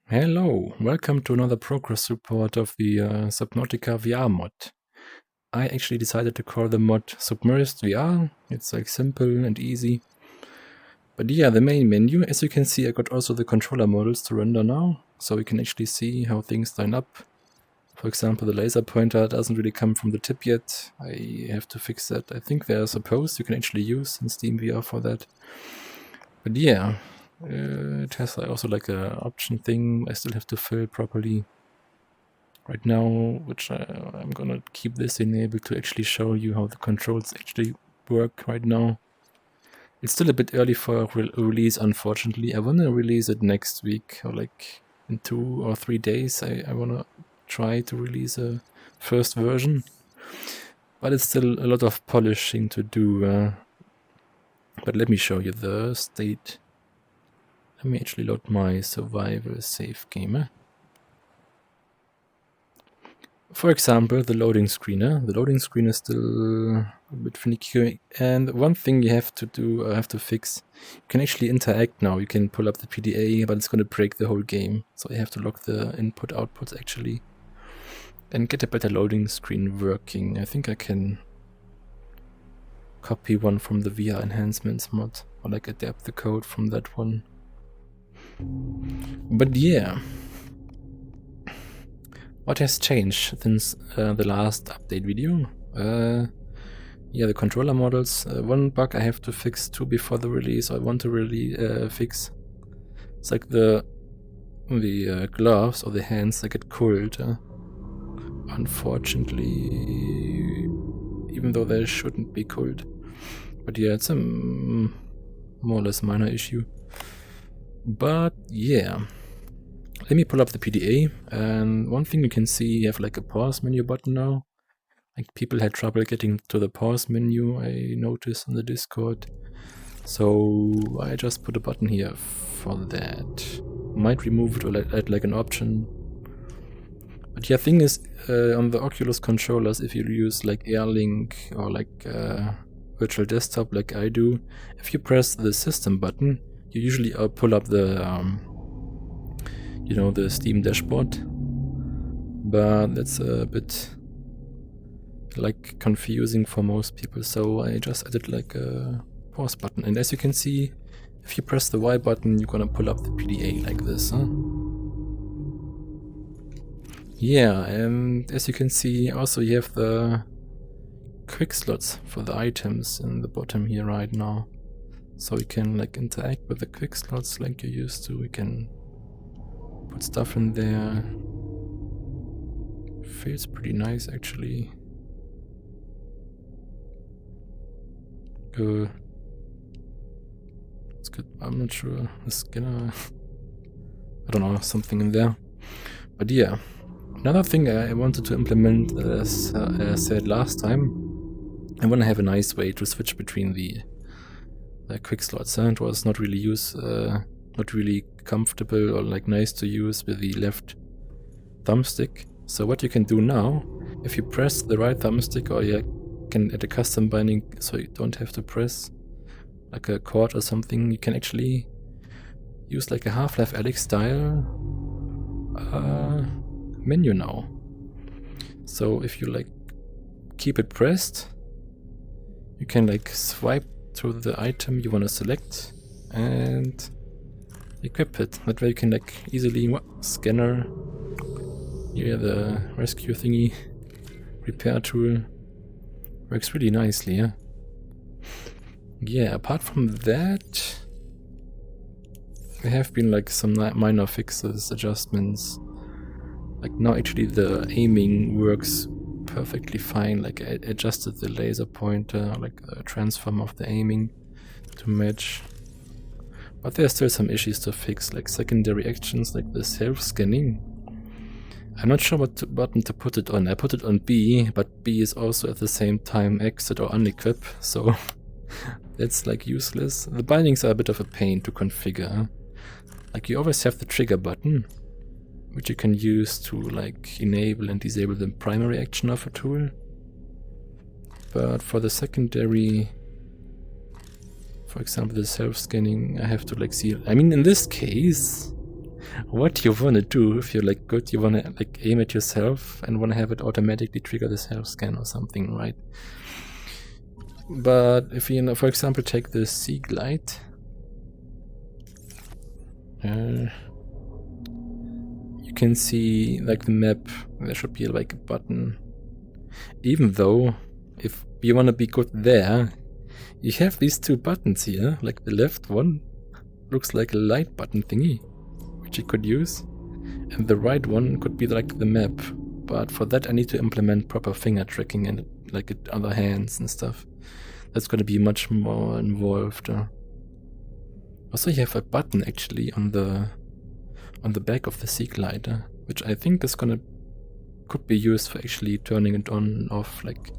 Hello, welcome to another progress report of the Subnautica VR mod. I actually decided to call the mod Submerged VR. It's like simple and easy. But yeah, the main menu, as you can see, I got also the controller models to render now, so we can actually see how things line up. For example, the laser pointer doesn't really come from the tip yet. I have to fix that. I think they're supposed you can actually use in Steam VR for that. But yeah. It has also like a option thing I still have to fill properly right now, which I'm gonna keep this enabled to actually show you how the controls actually work right now. It's still a bit early for release, unfortunately. I wanna release it next week, or like in 2 or 3 days. I wanna try to release a first version, but it's still a lot of polishing to do. But let me show you the state. Let me actually load my survival save game. For example, the loading screen. The loading screen is still a bit finicky. And one thing you have to do, have to fix, you can actually interact now. You can pull up the PDA, but it's going to break the whole game. So you have to lock the input outputs actually and get a better loading screen working. I think I can copy one from the VR Enhancements mod, or like adapt the code from that one. But yeah, what has changed since the last update video? Yeah, the controller models. One bug I have to fix too before the release. I want to really fix. It's like the gloves or the hands that get cold. Unfortunately, even though they shouldn't be cold. But yeah, it's a more or less minor issue. But yeah, let me pull up the PDA, and one thing you can see, you have like a pause menu button now. Like people had trouble getting to the pause menu, I noticed on the Discord. So I just put a button here for that. Might remove it or add like an option. But yeah, thing is, on the Oculus controllers, if you use like AirLink or like virtual desktop like I do, if you press the system button, you usually pull up the the Steam dashboard, but that's a bit like confusing for most people, so I just added like a pause button. And as you can see, if you press the Y button, you're gonna pull up the PDA like this, Yeah, and as you can see, also you have the QuickSlots for the items in the bottom here right now. So you can like interact with the QuickSlots like you used to. We can put stuff in there. Feels pretty nice actually. It's good. I'm not sure. The scanner. I don't know, something in there. But yeah, another thing I wanted to implement, as I said last time, I want to have a nice way to switch between the quick slots. It was not really not really comfortable or like nice to use with the left thumbstick. So what you can do now, if you press the right thumbstick, or you can add a custom binding so you don't have to press like a chord or something, you can actually use like a Half-Life Alyx style menu now. So if you like keep it pressed, you can like swipe through the item you want to select and equip it. That way you can like easily scanner, yeah, the rescue thingy, repair tool, works really nicely. Yeah, apart from that, there have been like some minor fixes, adjustments. Like now actually the aiming works perfectly fine. Like I adjusted the laser pointer, like the transform of the aiming to match. But there's still some issues to fix, like secondary actions like the self-scanning. I'm not sure what button to put it on. I put it on B, but B is also at the same time exit or unequip, so that's like useless. The bindings are a bit of a pain to configure. Like you always have the trigger button, which you can use to like enable and disable the primary action of a tool. But for the secondary, for example the self-scanning, I have to like see, I mean in this case, what you wanna do if you're like good, you wanna like aim at yourself and wanna have it automatically trigger the self scan or something, right? But if you, for example, take the sea glide, you can see like the map. There should be like a button. Even though, if you wanna be good there, you have these two buttons here. Like the left one looks like a light button thingy, which you could use, and the right one could be like the map. But for that I need to implement proper finger tracking and like other hands and stuff. That's gonna be much more involved. Also, you have a button actually on the back of the sea glider, which I think is could be used for actually turning it on and off, like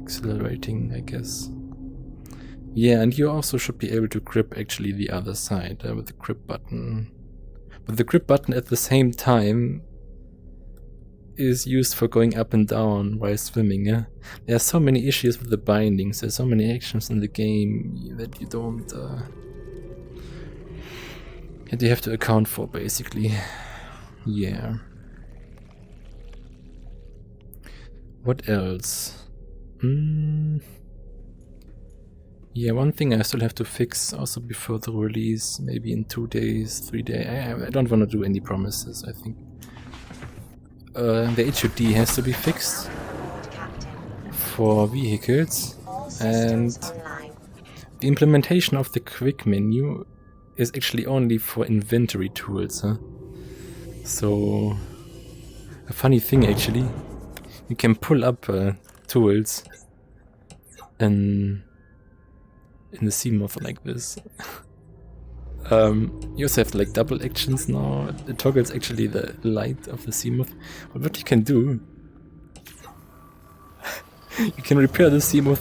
accelerating, I guess. Yeah, and you also should be able to grip actually the other side with the grip button. But the grip button at the same time is used for going up and down while swimming. There are so many issues with the bindings, there's so many actions in the game that you don't... that you have to account for, basically. Yeah. What else? Yeah, one thing I still have to fix also before the release, maybe in 2 days, 3 days. I don't want to do any promises, I think. The HUD has to be fixed for vehicles, and the implementation of the quick menu is actually only for inventory tools. So, a funny thing actually, you can pull up tools in the CMOD like this. You also have like double actions now. It toggles actually the light of the CMOD. But what you can do, you can repair the CMOD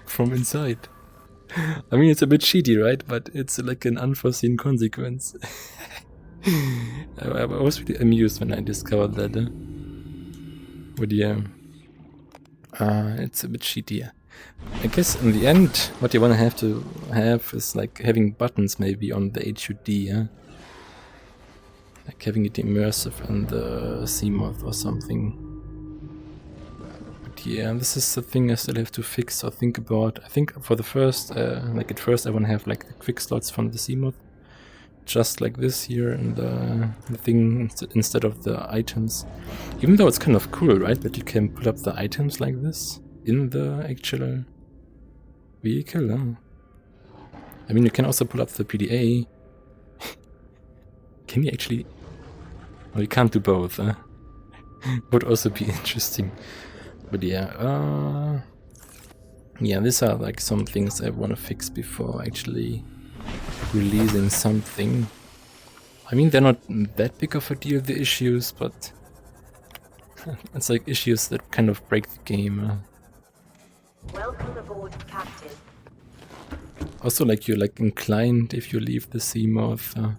from inside. I mean, it's a bit cheaty, right? But it's like an unforeseen consequence. I was really amused when I discovered that. But yeah, it's a bit cheaty. I guess in the end, what you want to have is like having buttons maybe on the HUD, like having it immersive in the CMOD or something. But yeah, this is the thing I still have to fix or think about. I think for the first, like at first I want to have like the QuickSlots from the CMOD, just like this here in the thing instead of the items. Even though it's kind of cool, right? But you can put up the items like this in the actual vehicle. I mean, you can also pull up the PDA. Can you actually... Well, you can't do both. Would also be interesting. But yeah, yeah, these are like some things I want to fix before actually releasing something. I mean, they're not that big of a deal, the issues, but it's like issues that kind of break the game. Welcome aboard, Captain. Also, like you're like inclined if you leave the CMOD.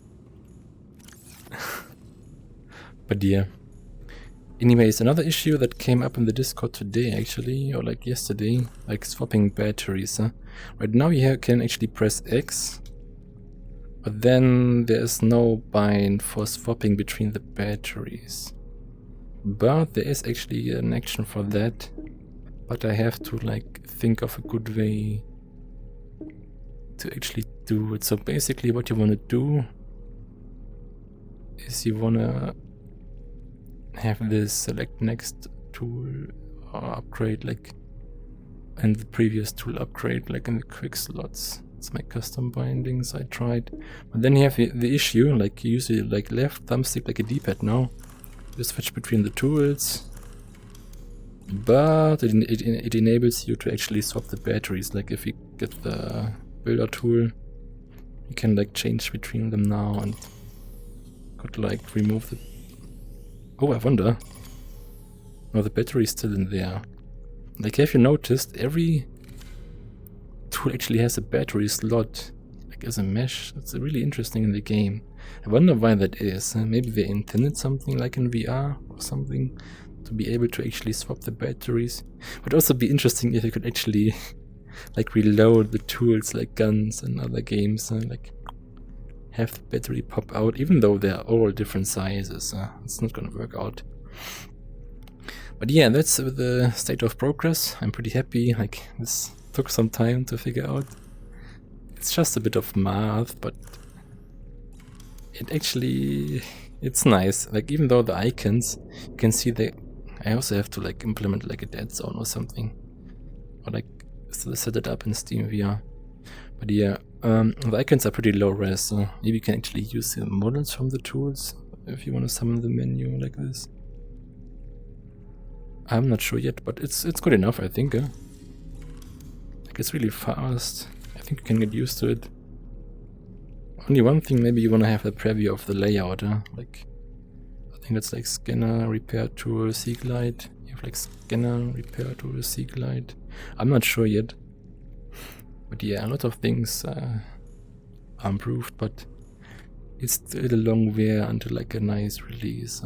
But yeah. Anyways, another issue that came up in the Discord today actually, or like yesterday, like swapping batteries. Right now you can actually press X, but then there is no bind for swapping between the batteries. But there is actually an action for that. But I have to like think of a good way to actually do it. So basically what you want to do is you want to have this select next tool or upgrade like, and the previous tool upgrade like in the QuickSlots. It's my custom bindings I tried. But then you have the issue, like you usually like left thumbstick like a D-pad now. You switch between the tools. But it enables you to actually swap the batteries. Like if you get the builder tool, you can like change between them now and could like remove the... Oh, I wonder. No, the battery is still in there. Like, have you noticed every tool actually has a battery slot, like as a mesh? It's really interesting in the game. I wonder why that is. Maybe they intended something like in VR or something, to be able to actually swap the batteries. Would also be interesting if you could actually like reload the tools like guns and other games, like have the battery pop out, even though they're all different sizes. It's not gonna work out. But yeah, that's the state of progress. I'm pretty happy. Like, this took some time to figure out. It's just a bit of math, but it's nice. Like, even though the icons, you can see that I also have to like implement like a dead zone or something, or like still set it up in Steam VR. But yeah, the icons are pretty low res, so maybe you can actually use the models from the tools if you want to summon the menu like this. I'm not sure yet, but it's good enough, I think. Like, it's really fast. I think you can get used to it. Only one thing, maybe you want to have a preview of the layout. Like, I think it's like scanner, repair tool, C-glide. You have like scanner, repair tool, C-glide. I'm not sure yet. But yeah, a lot of things are improved, but it's still a long way until like a nice release.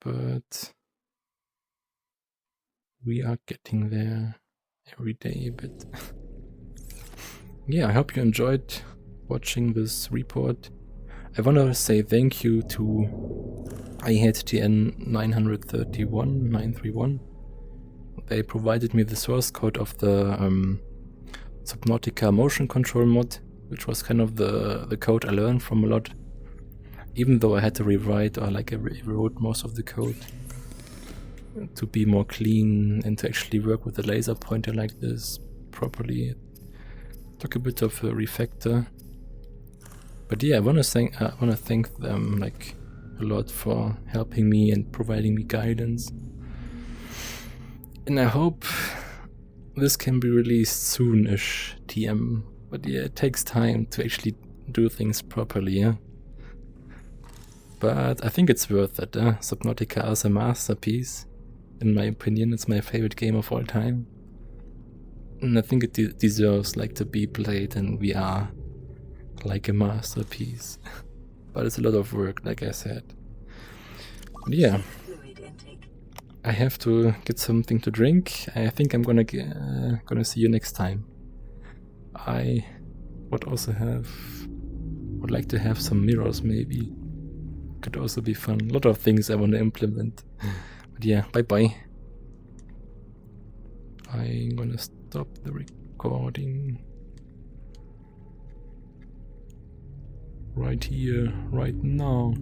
But we are getting there every day a bit. Yeah, I hope you enjoyed watching this report. I want to say thank you to IHTN931. They provided me the source code of the Subnautica motion control mod, which was kind of the code I learned from a lot, even though I had to rewrite or like I rewrote most of the code to be more clean and to actually work with the laser pointer like this properly. It took a bit of a refactor, but yeah, I want to thank them like a lot for helping me and providing me guidance. And I hope this can be released soon-ish, TM. But yeah, it takes time to actually do things properly, yeah? But I think it's worth it. Subnautica is a masterpiece. In my opinion, it's my favorite game of all time. And I think it deserves like to be played in VR like a masterpiece. But it's a lot of work, like I said. But yeah. I have to get something to drink. I think I'm gonna see you next time. I would like to have some mirrors maybe. Could also be fun. A lot of things I want to implement. But yeah, bye bye. I'm gonna stop the recording right here, right now.